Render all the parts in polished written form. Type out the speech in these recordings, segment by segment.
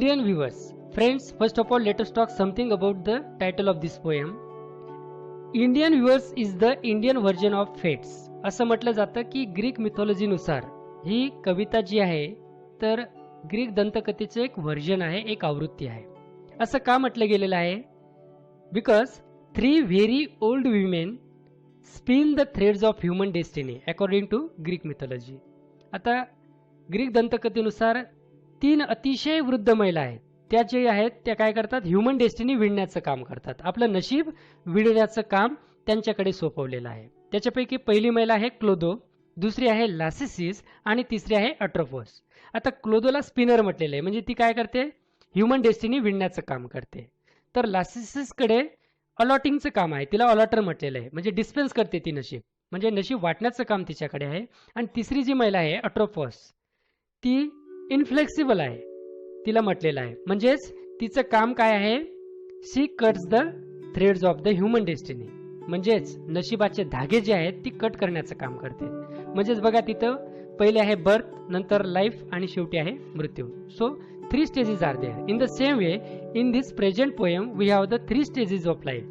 Indian viewers, friends, first of all, let us talk something about the title of this poem. Indian viewers is the Indian version of Fates. असं म्हटलं जातं की Greek मिथॉलॉजीनुसार ही कविता जी आहे तर Greek दंतकथेचं एक version आहे, एक आवृत्ती आहे. असं का म्हटलं गेलेलं आहे? Because 3 very old women spin the threads of human destiny according to Greek mythology. आता ग्रीक दंतकथेनुसार 3 अतिशय वृद्ध महिला आहेत. त्या जे आहेत त्या काय करतात? ह्युमन डेस्टिनी विणण्याचं काम करतात. आपलं नशीब विणण्याचं काम त्यांच्याकडे सोपवलेलं आहे. त्याच्यापैकी पहिली महिला आहे क्लोदो, दुसरी आहे लासिसिस आणि तिसरी आहे अट्रोफोस. आता क्लोदोला स्पिनर म्हटलेलं आहे, म्हणजे ती काय करते? ह्युमन डेस्टिनी विणण्याचं काम करते. तर लासिसिसकडे अलॉटिंगचं काम आहे, तिला अलॉटर म्हटलेलं आहे, म्हणजे डिस्पेन्स करते ती नशीब, म्हणजे नशीब वाटण्याचं काम तिच्याकडे आहे. आणि तिसरी जी महिला आहे अट्रोफोस, ती इनफ्लेक्सिबल आहे, तिला म्हटलेलं आहे, म्हणजेच तिचं काम काय आहे? She cuts the threads of the human destiny, म्हणजेच नशिबाचे धागे जे आहेत ती कट करण्याचं काम करते. म्हणजेच बघा तिथं पहिले आहे बर्थ, नंतर लाईफ आणि शेवटी आहे मृत्यू. So 3 stages are there. In the same way in this present poem we have the 3 stages of life.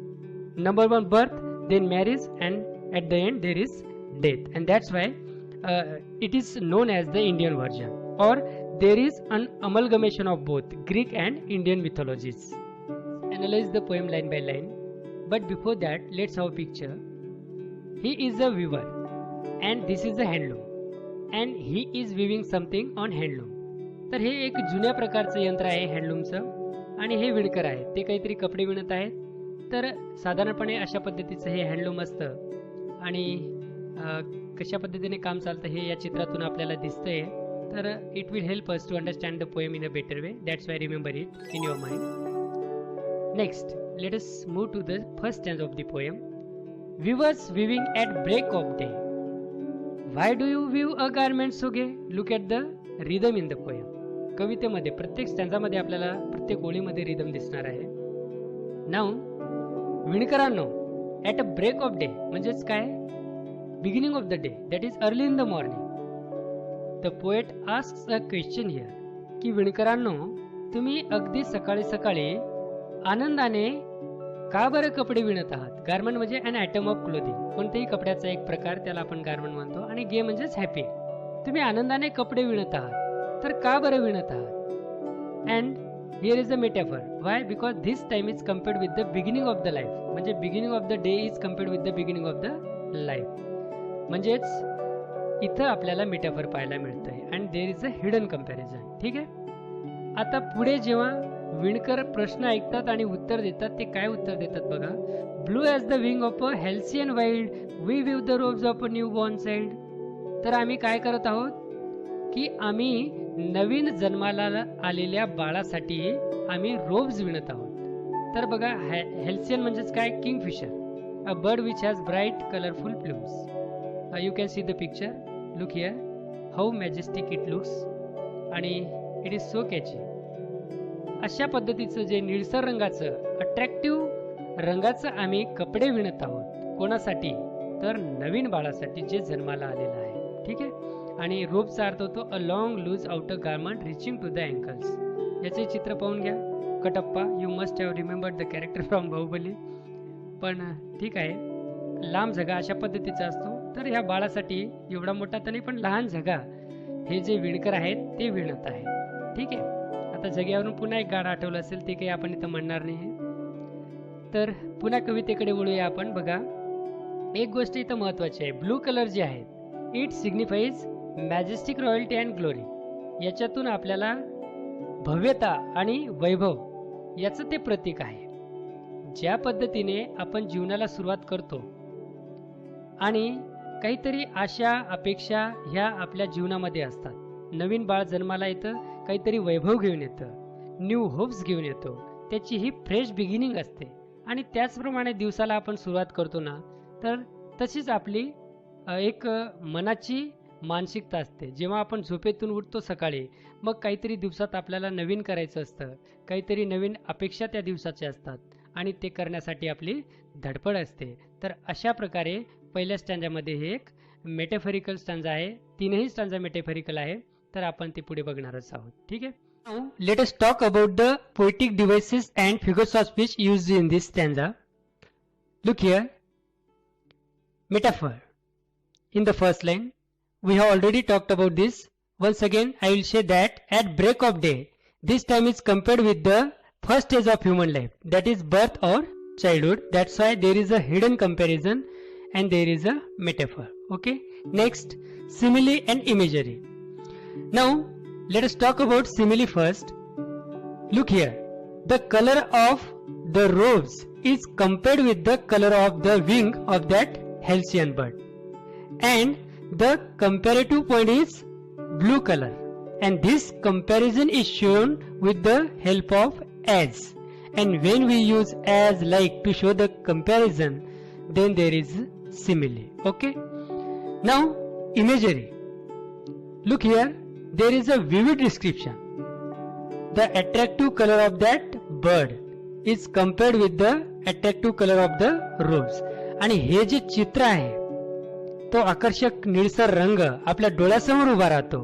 Number 1 birth, then marriage and at the end there is death. And that's why it is known as the Indian version or there is an amalgamation of both Greek and Indian mythologies. Analyze the poem line by line, but before that let's have a picture. He is a weaver and this is a handloom and he is weaving something on handloom. तर हे एक जुन्या प्रकारचं यंत्र आहे हँडलूमचं आणि हे विणकर आहेत, ते काहीतरी कपडे विणत आहेत. तर साधारणपणे अशा पद्धतीचं हे हँडलूम असतं आणि कशा पद्धतीने काम चालतं हे या चित्रातून आपल्याला दिसतंय. तर it will help us to understand the poem in a better way. That's why remember it in your mind. Next let us move to the first stanza of the poem. Weavers weaving at break of day. Why do you weave a garment so gay? Look at the rhythm in the poem. कवितेमध्ये प्रत्येक स्टँजामध्ये आपल्याला प्रत्येक ओळीमध्ये rhythm दिसणार आहे. Now विणकरांनो, at a break of day म्हणजेच काय? Beginning of the day, that is early in the morning. The poet asks a question here की विणकरांनो, तुम्ही अगदी सकाळी सकाळी आनंदाने का बरं कपडे विणत आहात? गारमेंट म्हणजे अन ॲटम ऑफ क्लोथिंग, कोणत्याही कपड्याचा एक प्रकार, त्याला आपण गारमेंट म्हणतो. आणि गे म्हणजेच हॅपी. तुम्ही आनंदाने कपडे विणत आहात, तर का बरं विणत आहात? And here is a metaphor. Why? Because this time is compared with the beginning of the life, म्हणजे beginning of the day is compared with the beginning of the life. म्हणजेच इथं आपल्याला मेटाफर पाहायला मिळतंय and there is a hidden comparison. ठीक आहे. आता पुढे जेव्हा विणकर प्रश्न ऐकतात आणि उत्तर देतात, ते काय उत्तर देतात बघा. Blue as the wing of a halcyon wild we weave the robes of a new born child. तर आम्ही काय करत आहोत की आम्ही नवीन जन्माला आलेल्या बाळासाठी आम्ही रोब्स विणत आहोत. तर बघा हेल्सियन म्हणजेच काय? Kingfisher, a bird which has bright colourful plumes. You can see the picture. Look here, how majestic it looks, आणि it is so catchy. अशा पद्धतीचं जे निळसर रंगाचं अट्रॅक्टिव्ह रंगाचं आम्ही कपडे विणत आहोत. कोणासाठी? तर नवीन बाळासाठी जे जन्माला आलेलं आहे. ठीक आहे. आणि रोबचा अर्थ होतो a long loose outer garment reaching to the ankles. याचे चित्र पाहून घ्या. Kattappa, you must have remembered the character from Baahubali. पण ठीक आहे, लांब झगा अशा पद्धतीचा असतो. तर ह्या बाळासाठी एवढा मोठा तर नाही, पण लहान झगा हे जे विणकर आहेत ते विणत आहे. ठीक आहे. आता जग्यावरून पुन्हा एक गाणं आठवलं असेल, ते काही आपण इथं म्हणणार नाही. तर पुन्हा कवितेकडे वळूया आपण. बघा, एक गोष्ट इथं महत्त्वाची आहे. ब्लू कलर जे आहेत it signifies majestic royalty and glory. याच्यातून आपल्याला भव्यता आणि वैभव याचं ते प्रतीक आहे. ज्या पद्धतीने आपण जीवनाला सुरुवात करतो आणि काहीतरी आशा अपेक्षा ह्या आपल्या जीवनामध्ये असतात. नवीन बाळ जन्माला येतं, काहीतरी वैभव घेऊन येतं, न्यू होप्स घेऊन येतो, त्याची ही फ्रेश बिगिनिंग असते. आणि त्याचप्रमाणे दिवसाला आपण सुरुवात करतो ना, तर तशीच आपली एक मनाची मानसिकता असते. जेव्हा आपण झोपेतून उठतो सकाळी, मग काहीतरी दिवसात आपल्याला नवीन करायचं असतं, काहीतरी नवीन अपेक्षा त्या दिवसाच्या असतात आणि ते करण्यासाठी आपली धडपड असते. तर अशा प्रकारे पहिल्या स्टँजामध्ये हे एक मेटाफरिकल स्टँजा आहे. 3ही स्टँजा मेटाफरिकल आहे. तर आपण ते पुढे बघणारच आहोत. ठीक आहे. Now let us talk about the poetic devices and figures of speech used in this stanza. Look here. Metaphor. In the first line, we have already talked about this. Once again, I will say that at break of day, this time is compared with the first stage of human life, that is birth or childhood. That's why there is a hidden comparison and there is a metaphor. Okay. Next, simile and imagery. Now, let us talk about simile first. Look here. The color of the robes is compared with the color of the wing of that halcyon bird. And the comparative point is blue color. And this comparison is shown with the help of as. And when we use as like to show the comparison, then there is simile. Okay. Now, imagery. Look here. There is a vivid description. The attractive color of that bird is compared with the attractive color of the robes. आणि हे जे चित्र आहे तो आकर्षक निळसर रंग आपल्या डोळ्यासमोर उभा राहतो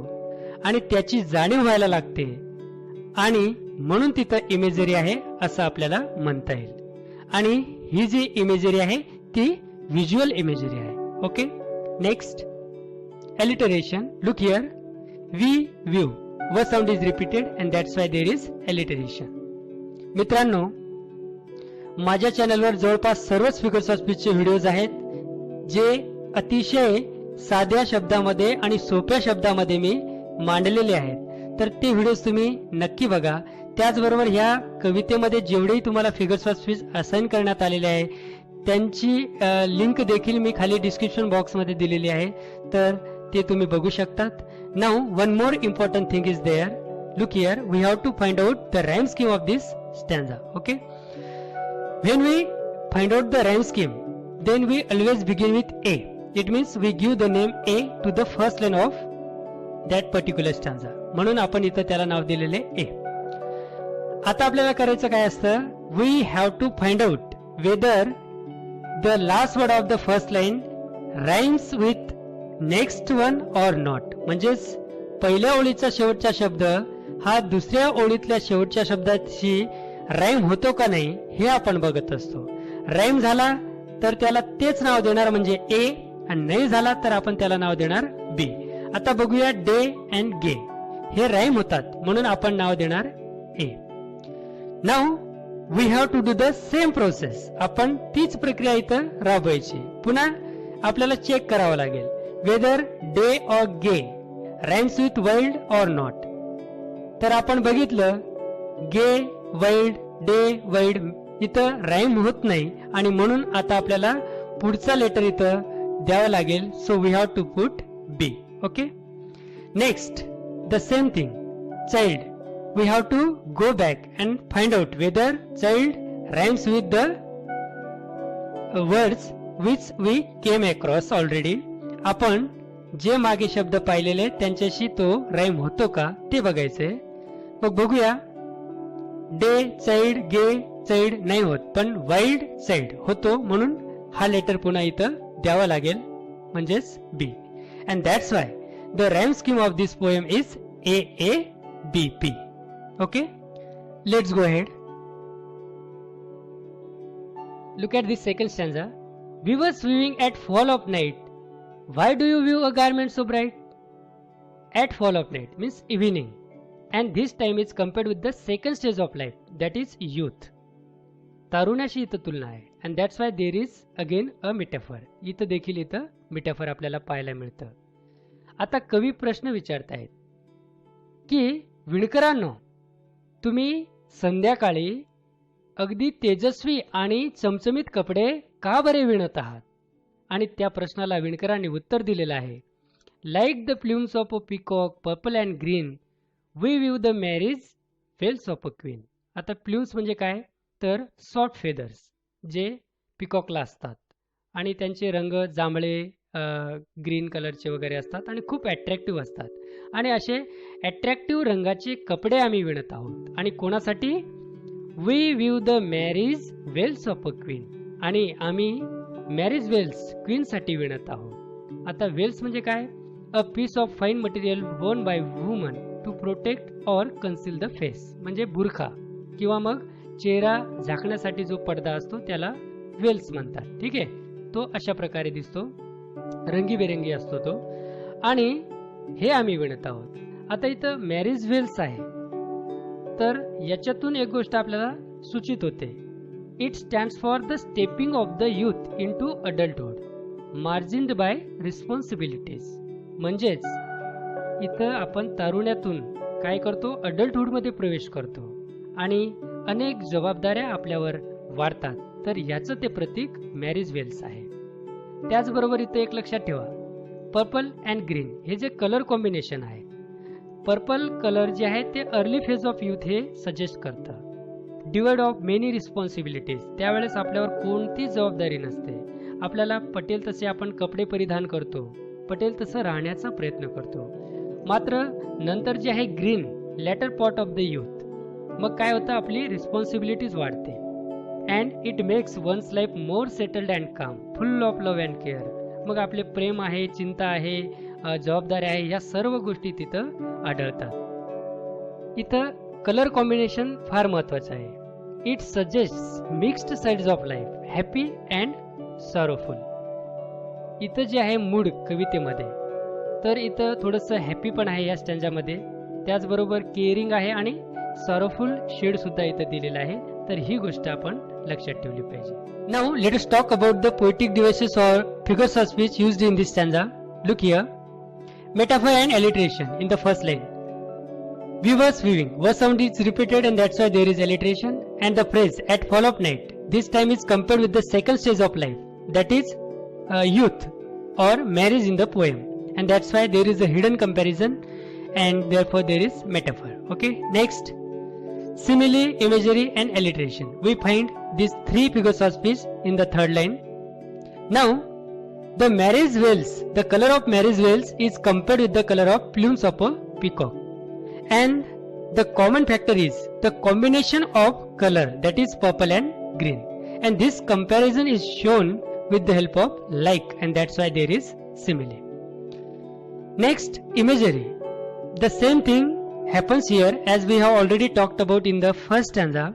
आणि त्याची जाणीव व्हायला लागते आणि म्हणून तिथं इमेजरी आहे असं आपल्याला म्हणता येईल. आणि ही जी इमेजरी आहे ती व्हिज्युअल इमेजरी आहे. Okay. Next, alliteration. Look here. We view. व sound is repeated and that's why there is alliteration. मित्रांनो, माझ्या चॅनलवर जवळपास सर्वच फिगर्स ऑफ स्पीचचे व्हिडिओज आहेत जे अतिशय साध्या शब्दामध्ये आणि सोप्या शब्दामध्ये मी मांडलेले आहेत. तर ते व्हिडिओज तुम्ही नक्की बघा. त्याचबरोबर ह्या कवितेमध्ये जेवढेही तुम्हाला फिगर्स ऑफ स्पीच असाइन करण्यात आलेले आहे त्यांची लिंक देखील मी खाली डिस्क्रिप्शन बॉक्समध्ये दिलेली आहे, तर ते तुम्ही बघू शकतात. Now one more important thing is there. Look here, we have to find out the rhyme scheme of this stanza. Okay. When we find out the rhyme scheme, then we always begin with A. It means we give the name A to the first line of that particular stanza. म्हणून आपण इथं त्याला नाव दिलेले A. आता आपल्याला करायचं काय असतं? We have to find out whether the last word of the first line rhymes with next one or not. म्हणजेच पहिल्या ओळीचा शेवटचा शब्द हा दुसऱ्या ओळीतल्या शेवटच्या शब्दाशी राईम होतो का नाही हे आपण बघत असतो. राईम झाला तर त्याला तेच नाव देणार म्हणजे ए, आणि नाही झाला तर आपण त्याला नाव देणार बी. आता बघूया डे अँड गे हे राईम होतात म्हणून आपण नाव देणार A. Now we have to do the same process. आपण तीच प्रक्रिया इथं राबवायची. पुन्हा आपल्याला चेक करावं लागेल whether day or gay rhymes with wild or not. तर आपण बघितलं गे वाईल्ड डे वाईल्ड इथं राईम होत नाही आणि म्हणून आता आपल्याला पुढचा लेटर इथं द्यावं लागेल. So we have to put B. Okay. Next, the same thing child. We have to go back and find out whether child rhymes with the words which we came across already. आपण जे मागे शब्द पाहिलेले त्यांच्याशी तो rhyme होतो का ते बघायचंय. मग बघूया. डे चाइल्ड गे चाइल्ड नाही होत, पण वाईल्ड चाइल्ड होतो म्हणून हा लेटर पुन्हा इथं द्यावा लागेल म्हणजेच B. And that's why the rhyme scheme of this poem is A A B B. Okay. Let's go ahead. Look at this second stanza. We were swimming at fall of night. Why do you view a garment so bright? At fall of night means evening, and this time is compared with the second stage of life, that is youth. तारुण्याशी इथं तुलना आहे, and that's why there is again a metaphor. इथं देखील इथं metaphor आपल्याला पाहायला मिळतं. आता कवी प्रश्न विचारतायत की विणकरांनो, तुम्ही संध्याकाळी अगदी तेजस्वी आणि चमचमीत कपडे का बरे विणत आहात? आणि त्या प्रश्नाला विणकरांनी उत्तर दिलेलं आहे. Like the plumes of a peacock purple and green we view the marriage veils of a queen. आता प्ल्युम्स म्हणजे काय तर सॉफ्ट फेदर्स जे पिकॉकला असतात आणि त्यांचे रंग जांभळे ग्रीन कलरचे वगैरे असतात आणि खूप अट्रॅक्टिव्ह असतात. आणि असे अट्रॅक्टिव्ह रंगाचे कपडे आम्ही विणत आहोत. आणि कोणासाठी? We view the marriage veils of a queen. आणि आम्ही मॅरेज वेल्स क्वीन साठी विणत आहोत. आता वेल्स म्हणजे काय? A piece of fine material worn by woman to protect or conceal the face, म्हणजे बुरखा किंवा मग चेहरा झाकण्यासाठी जो पडदा असतो त्याला वेल्स म्हणतात. ठीक आहे, तो अशा प्रकारे दिसतो, रंगीबेरंगी असतो तो, आणि हे आम्ही विणत आहोत. आता इथं मॅरेज वेल्स आहे, तर याच्यातून एक गोष्ट आपल्याला सूचित होते. It stands for the stepping of the youth into adulthood margined by responsibilities. म्हणजेच इथं आपण तारुण्यातून काय करतो, अडल्टहुडमध्ये प्रवेश करतो आणि अनेक जबाबदाऱ्या आपल्यावर वाढतात. तर याचं ते प्रतीक मॅरेज वेल्स आहे. त्याचबरोबर इथं एक लक्षात ठेवा, पर्पल अँड ग्रीन हे जे कलर कॉम्बिनेशन आहे, पर्पल कलर जे आहे ते अर्ली फेज ऑफ यूथ हे सजेस्ट करतं. डिवाइड ऑफ मेनी रिस्पॉन्सिबिलिटीज, त्यावेळेस आपल्यावर कोणती जबाबदारी नसते, आपल्याला पटेल तसे आपण कपडे परिधान करतो, पटेल तसं राहण्याचा प्रयत्न करतो. मात्र नंतर जे आहे green, later part of the youth, मग काय होतं, आपली रिस्पॉन्सिबिलिटीज वाढते. And it makes one's life more settled and calm, full of love and care. मग आपले प्रेम आहे, चिंता आहे, जबाबदारी आहे, या सर्व गोष्टी तिथं आढळतात. इथं कलर कॉम्बिनेशन फार महत्वाचं आहे. It suggest mixed sides of life, happy and sorrowful. इथं जे आहे मूड कवितेमध्ये, तर इथं थोडंसं हॅपी पण आहे या स्टँजामध्ये, त्याचबरोबर केअरिंग आहे आणि सॉरोफुल शेड सुद्धा इथं दिलेला आहे. तर ही गोष्ट आपण लक्षात ठेवली पाहिजे. Now let us talk about the poetic devices or figures of speech used in this stanza. Look here, metaphor and alliteration in the first line. Weavers weaving, word sound is repeated and that's why there is alliteration. And the phrase at fall of night, this time is compared with the second stage of life, that is youth or marriage in the poem, and that's why there is a hidden comparison and therefore there is metaphor. Okay, next, simile, imagery and alliteration. We find these three figures of speech in the third line. Now the marriage veils, the color of marriage veils is compared with the color of plumes of a peacock, and the common factor is the combination of color, that is purple and green, and this comparison is shown with the help of like, and that's why there is simile. Next, imagery. The same thing happens here as we have already talked about in the first stanza.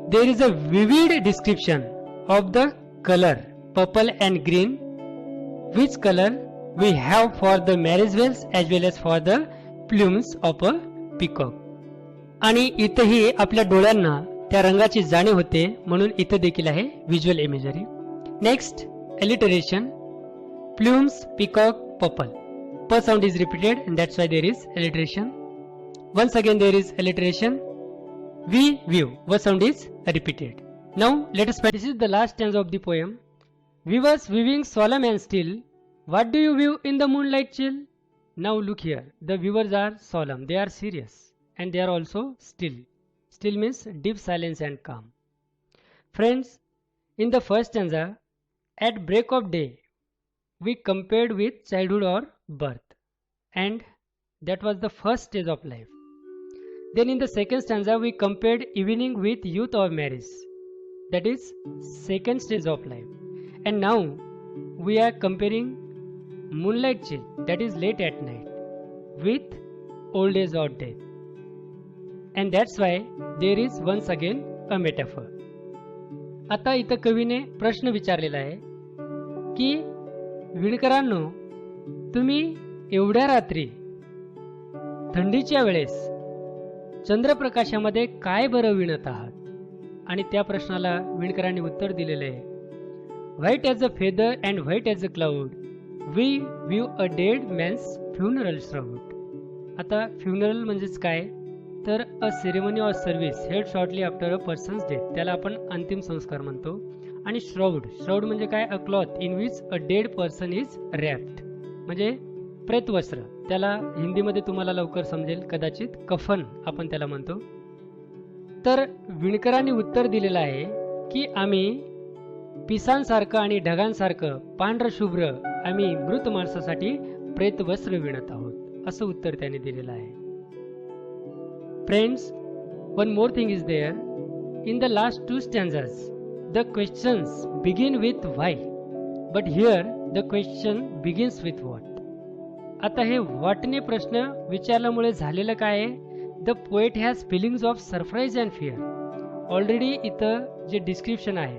There is a vivid description of the color purple and green, which color we have for the marriage veils as well as for the plumes of a peacock. आणि इथेही आपल्या डोळ्यांना त्या रंगाची जाणीव होते, म्हणून इथे देखील आहे visual imagery. Next, alliteration. Plumes, peacock, purple. Per sound is repeated and that's why there is alliteration. Once again there is alliteration. We view, word sound is repeated. Now let us find, this is the last stanza of the poem. Weavers weaving solemn and still, what do you view in the moonlight chill? Now look here, the weavers are solemn, they are serious, and they are also still. Still means deep silence and calm. Friends, in the first stanza, at break of day, we compared with childhood or birth, and that was the first stage of life. Then in the second stanza, we compared evening with youth or marriage, that is second stage of life. And now we are comparing moonlight chill, that is late at night, with old age or death, and that's why there is once again a metaphor. आता इथं कवीने प्रश्न विचारलेला आहे की विणकरांनो, तुम्ही एवढ्या रात्री थंडीच्या वेळेस चंद्रप्रकाशामध्ये काय बरं विणत आहात? आणि त्या प्रश्नाला विणकरांनी उत्तर दिलेले आहे, white as a feather and white as a cloud, we view a dead man's funeral shroud. आता फ्युनरल म्हणजेच काय, तर a ceremony or service held shortly after a person's death, त्याला आपण अंतिम संस्कार म्हणतो. आणि श्राउड, श्राउड म्हणजे काय, अ cloth in which a dead person is wrapped, म्हणजे प्रेतवस्त्र, त्याला हिंदीमध्ये तुम्हाला लवकर समजेल कदाचित, कफन आपण त्याला म्हणतो. तर विणकरांनी उत्तर दिलेलं आहे की आम्ही पिसांसारखं आणि ढगांसारखं पांढरं शुभ्र आम्ही मृत माणसासाठी प्रेतवस्त्र विणत आहोत, असं उत्तर त्यांनी दिलेलं आहे. Friends, one more thing is there. In the last two stanzas the questions begin with why, but here the question begins with what. आता हे व्हॉटने प्रश्न विचारल्यामुळे झालेलं काय आहे, the poet has feelings of surprise and fear. Already इथं जे डिस्क्रिप्शन आहे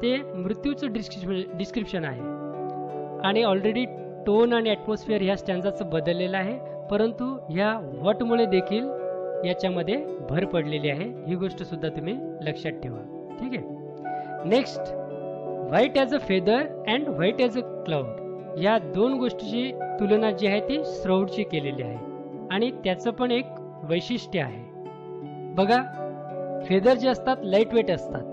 ते मृत्यूचं डिस्क्रिप्शन आहे आणि ऑलरेडी टोन आणि ॲटमॉस्फिअर ह्या स्टँजाचं बदललेलं आहे, परंतु ह्या व्हॉटमुळे देखील याच्यामध्ये भर पडलेली आहे. ही गोष्ट सुद्धा तुम्ही लक्षात ठेवा. ठीक आहे. Next, white as a feather and white as a cloud. या दोन गोष्टीची तुलना जी आहे ती श्राऊडची केलेली आहे आणि त्याचं पण एक वैशिष्ट्य आहे. बघा, फेदर जे असतात लाईट वेट असतात,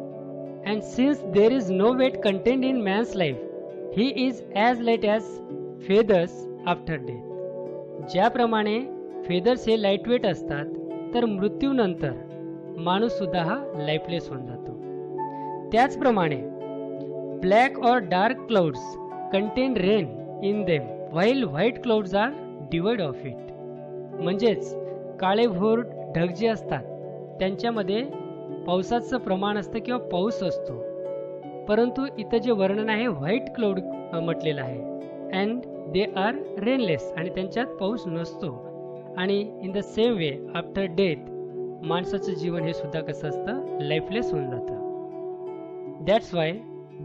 and since there is no weight content in man's life, he is as light as feathers after death. ज्याप्रमाणे फेदर्स हे लाईट वेट असतात, तर मृत्यूनंतर माणूस सुद्धा हा लाईफलेस होऊन जातो. त्याचप्रमाणे black or dark clouds contain rain in them while white clouds are devoid of it. म्हणजेच काळेभोर ढग जे असतात त्यांच्यामध्ये पावसाचं प्रमाण असतं किंवा पाऊस असतो, परंतु इथं जे वर्णन आहे व्हाईट क्लाउड म्हटलेलं आहे, अँड दे आर रेनलेस, आणि त्यांच्यात पाऊस नसतो. आणि in the same way after death माणसाचं जीवन हे सुद्धा कसं असतं, लाईफलेस होऊन जातं. That's why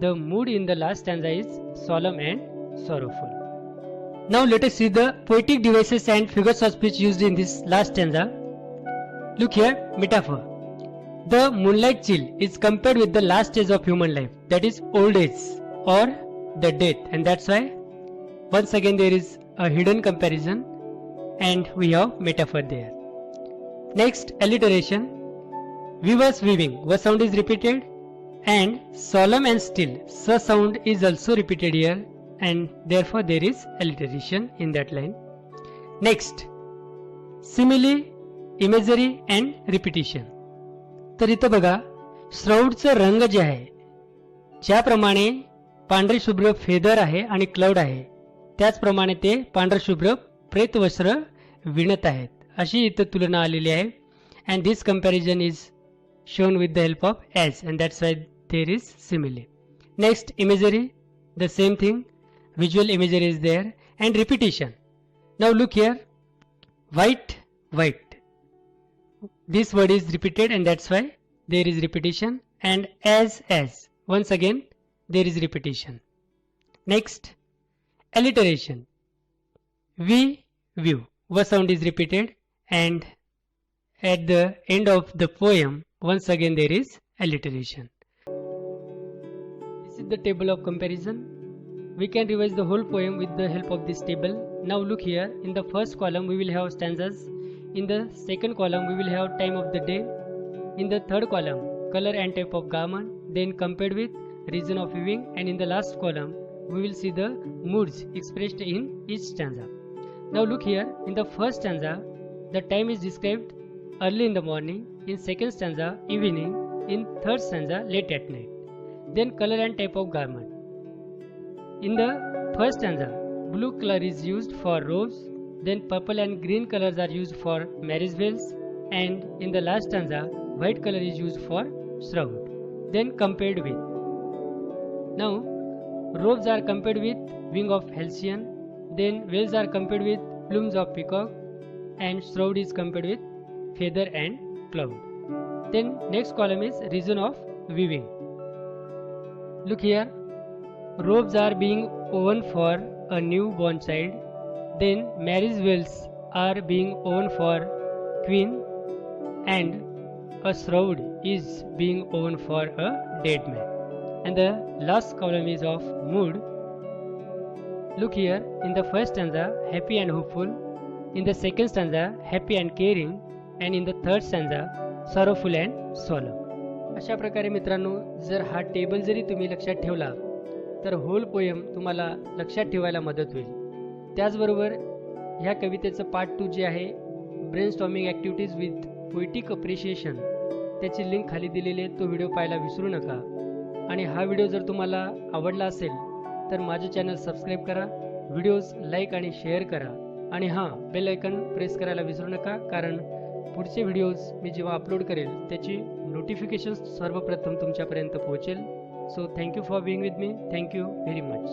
the mood in the last stanza is solemn and sorrowful. Now let us see the poetic devices and figures of speech used in this last stanza. Look here, metaphor. The moonlight chill is compared with the last stage of human life, that is old age or the death, and that's why once again there is a hidden comparison and we have metaphor there. Next, alliteration. We was weaving, was sound is repeated, and solemn and still, sa sound is also repeated here, and therefore there is alliteration in that line. Next, simile, imagery and repetition. तर इथं बघा, श्राऊडचं रंग जे आहे, ज्याप्रमाणे पांढरे शुभ्र feather आहे आणि क्लाउड आहे, त्याचप्रमाणे ते पांढरे शुभ्र प्रेतवस्त्र विणत आहेत, अशी इथं तुलना आलेली आहे. And this comparison is shown with the help of as, and that's why there is simile. Next, imagery, the same thing, visual imagery is there, and repetition. Now look here, white, white, this word is repeated and that's why there is repetition. And as, once again there is repetition. Next, alliteration. We, view, v sound is repeated, and at the end of the poem once again there is alliteration. This is the table of comparison. We can revise the whole poem with the help of this table. Now look here, in the first column we will have stanzas, in the second column we will have time of the day, in the third column color and type of garment, then compared with reason of weaving, and in the last column we will see the moods expressed in each stanza. Now look here, in the first stanza the time is described early in the morning, in second stanza evening, in third stanza late at night. Then color and type of garment. In the first stanza blue color is used for robes, then purple and green colors are used for marriage veils, and in the last stanza white color is used for shroud. Then compared with, now robes are compared with wing of halcyon, then veils are compared with plumes of peacock, and shroud is compared with feather and cloud. Then next column is reason of weaving. Look here, robes are being woven for a newborn child, then marriage veils are being woven for queen, and a shroud is being woven for a dead man. And the last column is of mood. Look here, in the first stanza happy and hopeful, in the second stanza happy and caring, and in the third stanza sorrowful and solemn. अशा प्रकारे मित्रांनो, जर हा table जरी तुम्ही लक्षात ठेवला तर होल पोयम तुम्हाला लक्षात ठेवायला मदत होईल. त्याचबरोबर ह्या कवितेचं पार्ट 2 जे आहे, brainstorming activities with poetic appreciation, त्याची लिंक खाली दिलेली आहे, तो व्हिडिओ पाहायला विसरू नका. आणि हा व्हिडिओ जर तुम्हाला आवडला असेल तर माझे चॅनल सबस्क्राईब करा, व्हिडिओज लाईक आणि शेअर करा, आणि हां, बेल आयकन प्रेस करायला विसरू नका, कारण पुढचे व्हिडिओज मी जेव्हा अपलोड करेल त्याची नोटिफिकेशन्स सर्वप्रथम तुमच्यापर्यंत पोहोचेल. So thank you for being with me. Thank you very much.